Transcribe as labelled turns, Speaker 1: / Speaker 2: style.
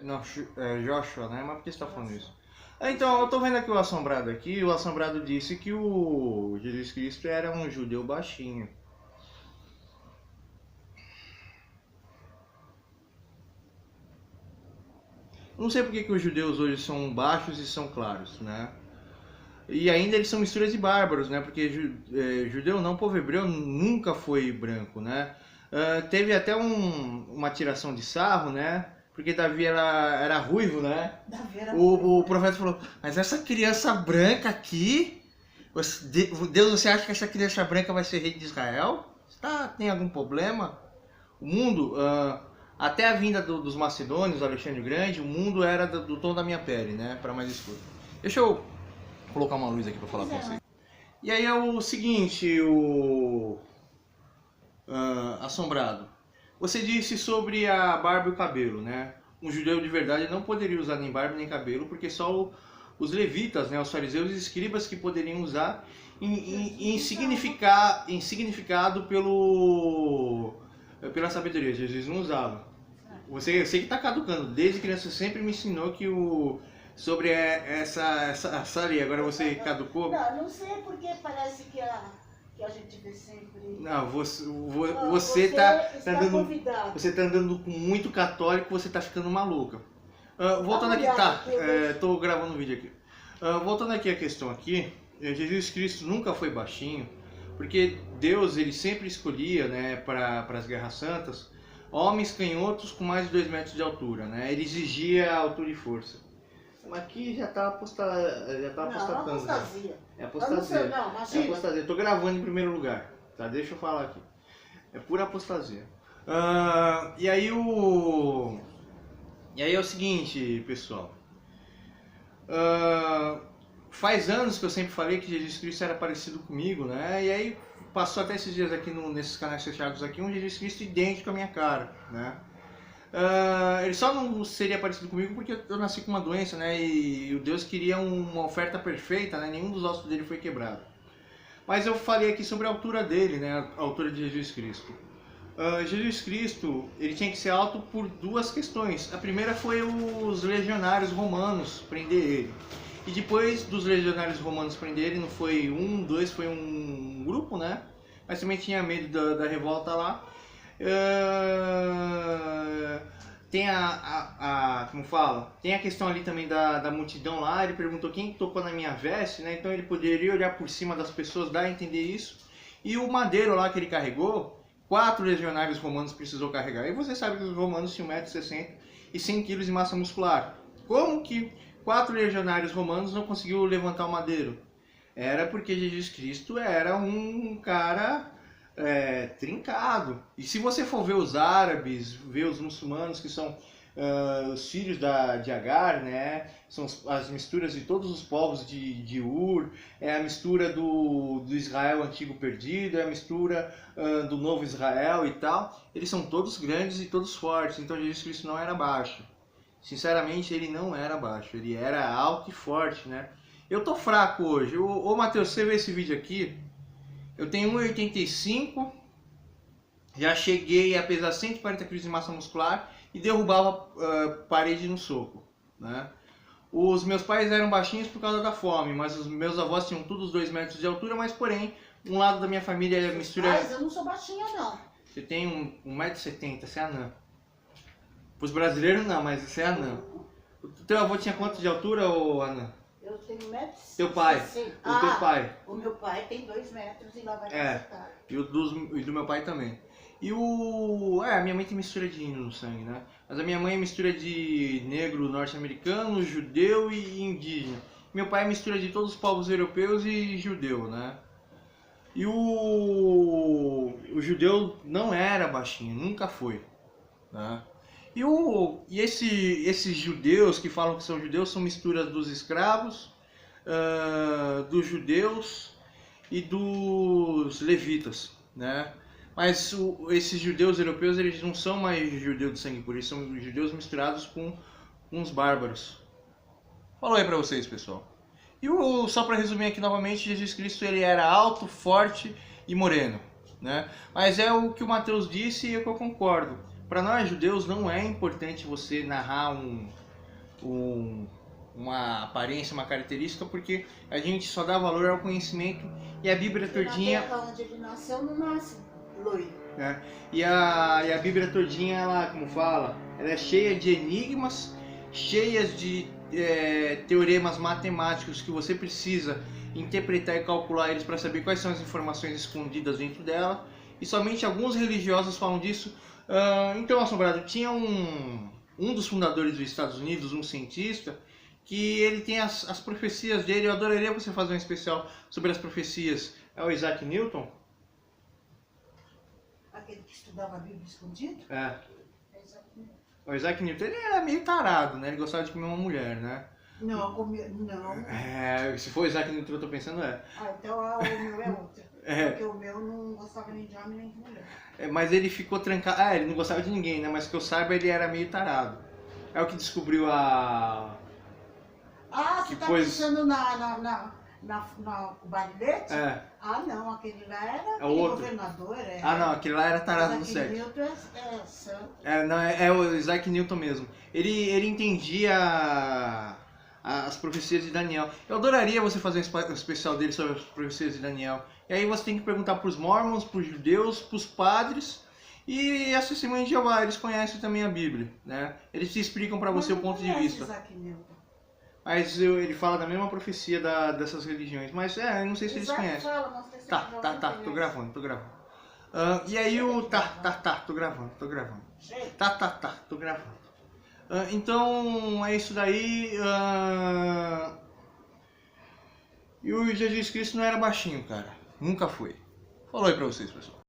Speaker 1: Não, Joshua, né? Mas por que você está falando isso? Então, eu tô vendo aqui o Assombrado aqui. O Assombrado disse que o Jesus Cristo era um judeu baixinho. Não sei porque que os judeus hoje são baixos e são claros, né? E ainda eles são misturas de bárbaros, né? Porque judeu não, povo hebreu nunca foi branco, né? Teve até uma tiração de sarro, né? Porque Davi era ruivo, né? O profeta falou, mas essa criança branca aqui, Deus, você acha que essa criança branca vai ser rei de Israel? Tem algum problema? O mundo, até a vinda dos macedônios, Alexandre o Grande, o mundo era do tom da minha pele, né? Para mais escuro. Deixa eu colocar uma luz aqui para falar com vocês. E aí é o seguinte, Assombrado. Você disse sobre a barba e o cabelo, né? Um judeu de verdade não poderia usar nem barba nem cabelo, porque só os levitas, né, os fariseus e escribas que poderiam usar em significado pela sabedoria. Jesus não usava. Eu sei que está caducando. Desde criança sempre me ensinou que sobre essa lei. Agora você caducou?
Speaker 2: Não sei porque parece que a gente vê sempre.
Speaker 1: Não, você tá andando com muito católico, você tá ficando maluca. Voltando aqui, tô gravando um vídeo aqui. Voltando aqui a questão aqui, Jesus Cristo nunca foi baixinho, porque Deus ele sempre escolhia, né, para as guerras santas, homens canhotos com mais de 2 metros de altura, né? Ele exigia altura e força. Mas aqui já tá apostatando. É apostasia.
Speaker 2: Não, imagina.
Speaker 1: É apostasia. Eu tô gravando em primeiro lugar, tá? Deixa eu falar aqui. É pura apostasia. E aí é o seguinte, pessoal. Faz anos que eu sempre falei que Jesus Cristo era parecido comigo, né? E aí passou até esses dias aqui nesses canais fechados aqui um Jesus Cristo idêntico à minha cara, né? Ele só não seria parecido comigo porque eu nasci com uma doença, né? E o Deus queria uma oferta perfeita, né? Nenhum dos ossos dele foi quebrado. Mas eu falei aqui sobre a altura dele, né? A altura de Jesus Cristo. Jesus Cristo, ele tinha que ser alto por 2 questões. A primeira foi os legionários romanos prender ele. E depois dos legionários romanos prender ele, não foi 1, 2, foi um grupo, né? Mas também tinha medo da revolta lá. Tem como fala? Tem a questão ali também da multidão lá. Ele perguntou quem tocou na minha veste, né? Então ele poderia olhar por cima das pessoas, dar a entender isso. E o madeiro lá que ele carregou, 4 legionários romanos precisou carregar. E você sabe que os romanos tinham 1,60 m e 100 kg de massa muscular. Como que 4 legionários romanos não conseguiu levantar o madeiro? Era porque Jesus Cristo era um cara trincado. E se você for ver os árabes, ver os muçulmanos, que são os filhos de Agar, né? São as misturas de todos os povos de Ur, é a mistura do Israel antigo perdido, é a mistura do novo Israel e tal. Eles são todos grandes e todos fortes, então Jesus Cristo não era baixo. Sinceramente, ele não era baixo, ele era alto e forte, né? Eu tô fraco hoje. Ô Matheus, você vê esse vídeo aqui? Eu tenho 1,85 m, já cheguei a pesar 140 kg de massa muscular e derrubava parede no soco, né? Os meus pais eram baixinhos por causa da fome, mas os meus avós tinham todos 2 metros de altura, mas porém, um lado da minha família é mistura...
Speaker 2: Mas eu não sou baixinha não.
Speaker 1: Você tem 1,70 m, você é anã. Pros brasileiros não, mas você é anã. O teu avô tinha quanto de altura, ô anã?
Speaker 2: Eu tenho 1,60 m.
Speaker 1: Teu pai? O teu pai?
Speaker 2: O meu pai tem 2 metros e lá vai visitar.
Speaker 1: E do meu pai também. E a minha mãe tem mistura de índio no sangue, né? Mas a minha mãe é mistura de negro norte-americano, judeu e indígena. Meu pai é mistura de todos os povos europeus e judeu, né? E o judeu não era baixinho, nunca foi, né? E esses judeus que falam que são judeus são misturas dos escravos, dos judeus e dos levitas, né? Mas esses judeus europeus, eles não são mais judeus de sangue puro, eles são judeus misturados com uns bárbaros. Falou aí pra vocês, pessoal. E só para resumir aqui novamente, Jesus Cristo ele era alto, forte e moreno, né? Mas é o que o Mateus disse e é o que eu concordo. Para nós judeus não é importante você narrar uma aparência, uma característica, porque a gente só dá valor ao conhecimento e a Bíblia todinha.
Speaker 2: Na terra onde ele nasceu, não nasce loiro.
Speaker 1: Né? E a Bíblia todinha, ela, como fala, ela é cheia de enigmas, cheias de teoremas matemáticos que você precisa interpretar e calcular eles para saber quais são as informações escondidas dentro dela. E somente alguns religiosos falam disso. Então, Assombrado, tinha um dos fundadores dos Estados Unidos, um cientista, que ele tem as profecias dele. Eu adoraria você fazer um especial sobre as profecias. É o Isaac Newton?
Speaker 2: Aquele que estudava a Bíblia escondido?
Speaker 1: É.
Speaker 2: É Isaac Newton.
Speaker 1: O Isaac Newton, ele era meio tarado, né? Ele gostava de comer uma mulher, né?
Speaker 2: Não, não.
Speaker 1: Se for o Isaac Newton, eu tô pensando,
Speaker 2: Então o meu é outro.
Speaker 1: É.
Speaker 2: Porque o meu não gostava nem de homem nem de mulher.
Speaker 1: Mas ele ficou trancado. Ele não gostava de ninguém, né? Mas que eu saiba, ele era meio tarado. É o que descobriu a.
Speaker 2: Você tá pensando na Barilete?
Speaker 1: É.
Speaker 2: Não, aquele lá era
Speaker 1: É o
Speaker 2: aquele
Speaker 1: outro.
Speaker 2: governador.
Speaker 1: Não, aquele lá era tarado no
Speaker 2: Isaac
Speaker 1: sexo.
Speaker 2: Newton é santo.
Speaker 1: Não, é o Isaac Newton mesmo. Ele entendia as profecias de Daniel. Eu adoraria você fazer um especial dele sobre as profecias de Daniel. E aí você tem que perguntar para os mormons, para os judeus, para os padres e a Testemunha de Jeová. Eles conhecem também a Bíblia, né? Eles te explicam para você o ponto de vista.
Speaker 2: Isaac Newton.
Speaker 1: Mas ele fala da mesma profecia dessas religiões. Mas eu não sei se eles conhecem.
Speaker 2: Fala, mas
Speaker 1: Tô gravando. E aí tô gravando. Tô gravando. Então é isso daí. E o Jesus Cristo não era baixinho, cara. Nunca foi. Falou aí pra vocês, pessoal.